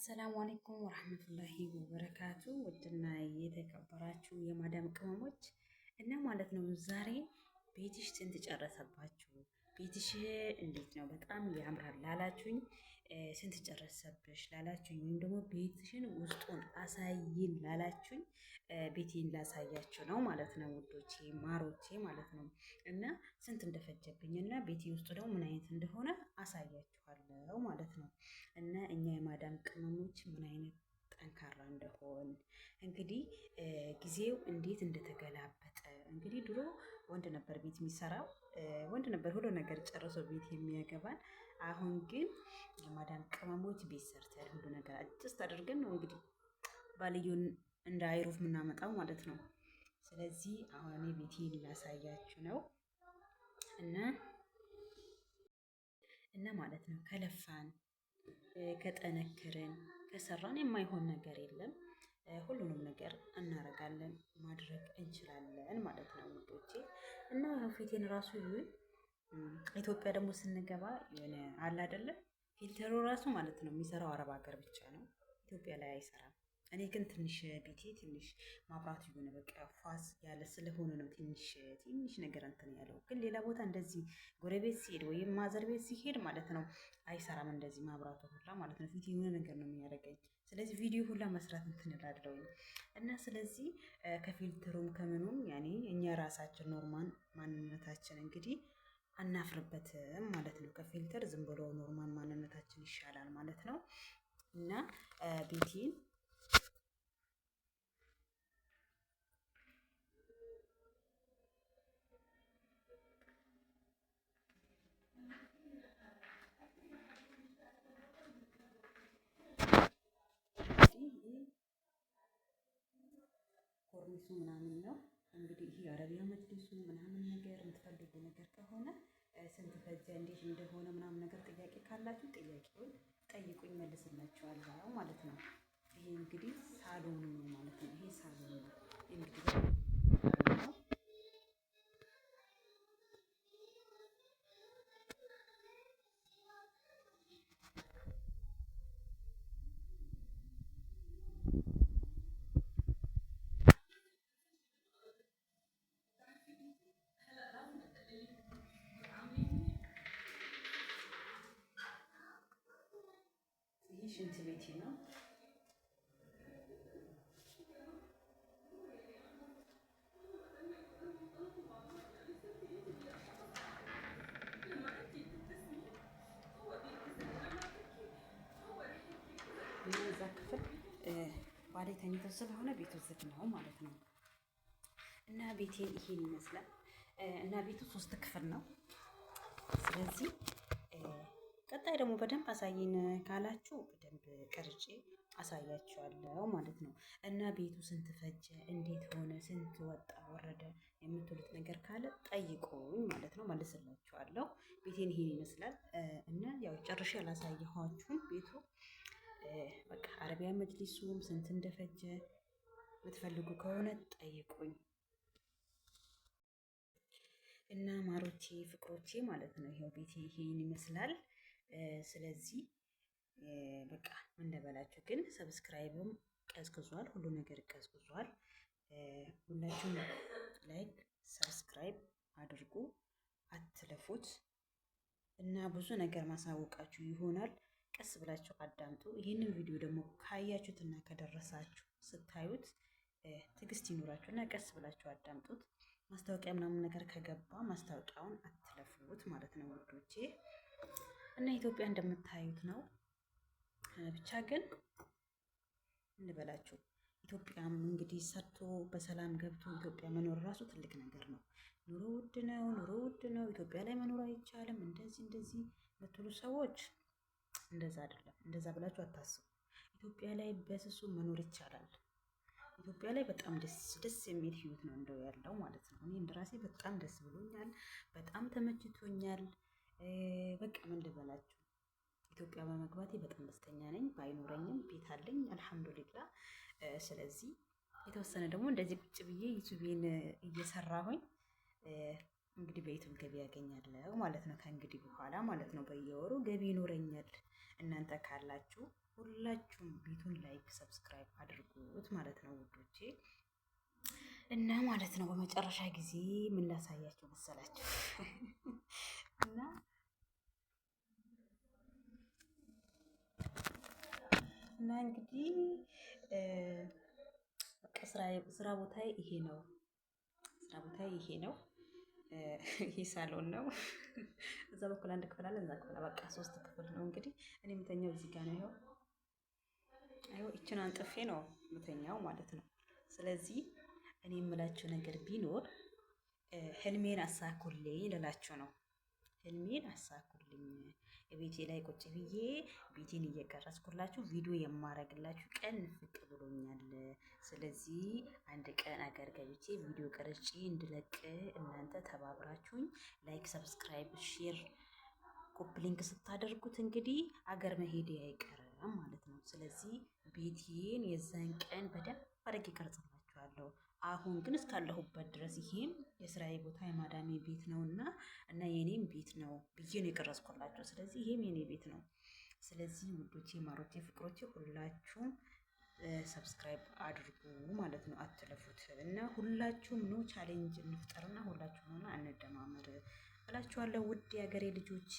አሰላሙ አለይኩም ወራህመቱላሂ ወበረካቱ። ውድና የተከበራችሁ የማዳም ቅመሞች እና ማለት ነው ዛሬ ቤትሽ ስንት ጨረሰባችሁ? ቤትሽ እንዴት ነው? በጣም ያምራል ላላችሁኝ፣ ስንት ጨረሰብሽ ላላችሁኝ፣ ወይም ደግሞ ቤትሽን ውስጡን አሳይን ላላችሁኝ ቤቴን ላሳያችሁ ነው ማለት ነው ውዶቼ ማሮቼ ማለት ነው። እና ስንት እንደፈጀብኝ እና ቤቴ ውስጡ ደግሞ ምን አይነት እንደሆነ አሳያችኋለሁ ማለት ነው። እና እኛ የማዳም ቅመሞች ምን አይነት ጠንካራ እንደሆን እንግዲህ ጊዜው እንዴት እንደተገላበጠ እንግዲህ ድሮ ወንድ ነበር ቤት የሚሰራው፣ ወንድ ነበር ሁሉ ነገር ጨርሶ ቤት የሚያገባን። አሁን ግን የማዳም ቅመሞች ቤት ሰርተን ሁሉ ነገር አጅስት አድርገን ነው እንግዲህ ባልየውን እንደ አይሩፍ የምናመጣው ማለት ነው። ስለዚህ አሁን እኔ ቤቴን ላሳያችሁ ነው እና ማለት ነው ከለፋን ከጠነክርን ከሰራን የማይሆን ነገር የለም። ሁሉንም ነገር እናደርጋለን ማድረግ እንችላለን ማለት ነው ውዶቼ። እና ፊቴን ራሱ ይሁን ኢትዮጵያ ደግሞ ስንገባ የሆነ አለ አይደለ ፊልተሩ ራሱ ማለት ነው የሚሰራው አረብ ሀገር ብቻ ነው፣ ኢትዮጵያ ላይ አይሰራም። እኔ ግን ትንሽ ቤቴ ትንሽ ማብራቱ የሆነ በቃ ፋስ ያለ ስለሆነ ነው ትንሽ ነገር እንትን ያለው። ግን ሌላ ቦታ እንደዚህ ጎረቤት ሲሄድ ወይም ማዘር ቤት ሲሄድ ማለት ነው አይሰራም እንደዚህ ማብራቱ ሁላ ማለት ነው። ፊት የሆነ ነገር ነው የሚያደርገኝ። ስለዚህ ቪዲዮ ሁላ መስራት እንትን እላለሁኝ እና ስለዚህ ከፊልተሩም ከምኑም ያኔ እኛ ራሳችን ኖርማል ማንነታችን እንግዲህ አናፍርበትም ማለት ነው። ከፊልተር ዝም ብሎ ኖርማል ማንነታችን ይሻላል ማለት ነው። እና ቤቴን ኮርኒሱ ምናምን ነው እንግዲህ ይሄ አረቢያ መጅሊሱ ምናምን ነገር የምትፈልጉ ነገር ከሆነ ስንት ፈጀ እንዴት እንደሆነ ምናምን ነገር ጥያቄ ካላችሁ ጥያቄውን ጠይቁኝ መልስላችኋለሁ ማለት ነው። ይሄ እንግዲህ ሳሎኑ ነው ማለት ነው። ይሄ ሳሎኑ ነው እንግዲህ ሽንት ቤቴ ነው። እዛ ክፍል ባሌ ተኝተው ስለሆነ ቤቱ ዝግ ነው ማለት ነው። እና ቤቴ ይሄን ይመስላል። እና ቤቱ 3 ክፍል ነው። ስለዚህ ቀጣይ ደግሞ በደንብ አሳይን ካላችሁ በደንብ ቀርጬ አሳያችኋለሁ ማለት ነው። እና ቤቱ ስንት ፈጀ፣ እንዴት ሆነ፣ ስንት ወጣ ወረደ የምትሉት ነገር ካለ ጠይቁኝ ማለት ነው፣ መልስላችኋለሁ። ቤቴን ይሄን ይመስላል። እና ያው ጨርሼ አላሳየኋችሁም ቤቱ በቃ አረቢያ መጅሊሱም ስንት እንደፈጀ የምትፈልጉ ከሆነ ጠይቁኝ። እና ማሮቼ ፍቅሮቼ ማለት ነው ይሄው ቤቴ ይሄን ይመስላል። ስለዚህ በቃ እንደበላችሁ ግን ሰብስክራይብም ቀዝቅዟል፣ ሁሉ ነገር ቀዝቅዟል። ሁላችሁም ላይክ ሰብስክራይብ አድርጉ፣ አትለፉት እና ብዙ ነገር ማሳወቃችሁ ይሆናል። ቀስ ብላችሁ አዳምጡ። ይህንን ቪዲዮ ደግሞ ካያችሁትና ከደረሳችሁ ስታዩት ትዕግስት ይኑራችሁ እና ቀስ ብላችሁ አዳምጡት። ማስታወቂያ ምናምን ነገር ከገባ ማስታወቂያውን አትለፉት ማለት ነው ወዶቼ። እና ኢትዮጵያ እንደምታዩት ነው። ብቻ ግን እንበላችሁ ኢትዮጵያም እንግዲህ ሰርቶ በሰላም ገብቶ ኢትዮጵያ መኖር ራሱ ትልቅ ነገር ነው። ኑሮ ውድ ነው፣ ኑሮ ውድ ነው፣ ኢትዮጵያ ላይ መኖር አይቻልም፣ እንደዚህ የምትሉ ሰዎች እንደዛ አይደለም። እንደዛ ብላችሁ አታስቡ። ኢትዮጵያ ላይ በስሱ መኖር ይቻላል። ኢትዮጵያ ላይ በጣም ደስ የሚል ህይወት ነው እንደው ያለው ማለት ነው። እኔ እንደራሴ በጣም ደስ ብሎኛል፣ በጣም ተመችቶኛል። በቃ ምን ልበላችሁ ኢትዮጵያ በመግባቴ በጣም ደስተኛ ነኝ። ባይኖረኝም ቤት አለኝ አልሐምዱሊላ። ስለዚህ የተወሰነ ደግሞ እንደዚህ ቁጭ ብዬ ዩቲዩቤን እየሰራሁኝ እንግዲህ በዩቲዩብ ገቢ ያገኛለሁ ማለት ነው። ከእንግዲህ በኋላ ማለት ነው በየወሩ ገቢ ይኖረኛል። እናንተ ካላችሁ ሁላችሁም ቤቱን ላይክ ሰብስክራይብ አድርጉት ማለት ነው ውዶቼ። እና ማለት ነው በመጨረሻ ጊዜ ምን ላሳያችሁ መሰላችሁ? እና እንግዲህ ስራ ቦታዬ ይሄ ነው። ስራ ቦታዬ ይሄ ነው። ይሄ ሳሎን ነው። እዛ በኩል አንድ ክፍል አለ፣ እዛ ክፍል በቃ 3 ክፍል ነው። እንግዲህ እኔ የምተኛው እዚህ ጋር ነው። ይኸው ይችን አንጥፌ ነው የምተኛው ማለት ነው። ስለዚህ እኔ የምላችሁ ነገር ቢኖር ህልሜን አሳኩልኝ ልላችሁ ነው። ህልሜን አሳኩልኝ። ቤቴ ላይ ቁጭ ብዬ ቤቴን እየቀረጽኩላችሁ ቪዲዮ የማረግላችሁ ቀን ንፍቅ ብሎኛል። ስለዚህ አንድ ቀን አገር ገብቼ ቪዲዮ ቀርጬ እንድለቅ እናንተ ተባብራችሁኝ ላይክ፣ ሰብስክራይብ፣ ሼር፣ ኮፒ ሊንክ ስታደርጉት እንግዲህ አገር መሄድ አይቀርም ማለት ነው። ስለዚህ ቤቴን የዛን ቀን በደንብ አድርጌ ቀርጽላችኋለሁ። አሁን ግን እስካለሁበት ድረስ ይሄም የስራዬ ቦታ የማዳሜ ቤት ነው እና የኔም ቤት ነው ብዬ ነው የቀረጽኩላቸው። ስለዚህ ይሄም የኔ ቤት ነው። ስለዚህ ውዶቼ፣ ማሮቼ፣ ፍቅሮቼ ሁላችሁም ሰብስክራይብ አድርጉ ማለት ነው። አትለፉት እና ሁላችሁም ኑ ቻሌንጅ እንፍጠርና ሁላችሁም ሆነ እንደማመር እላችኋለሁ ውድ የሀገሬ ልጆች።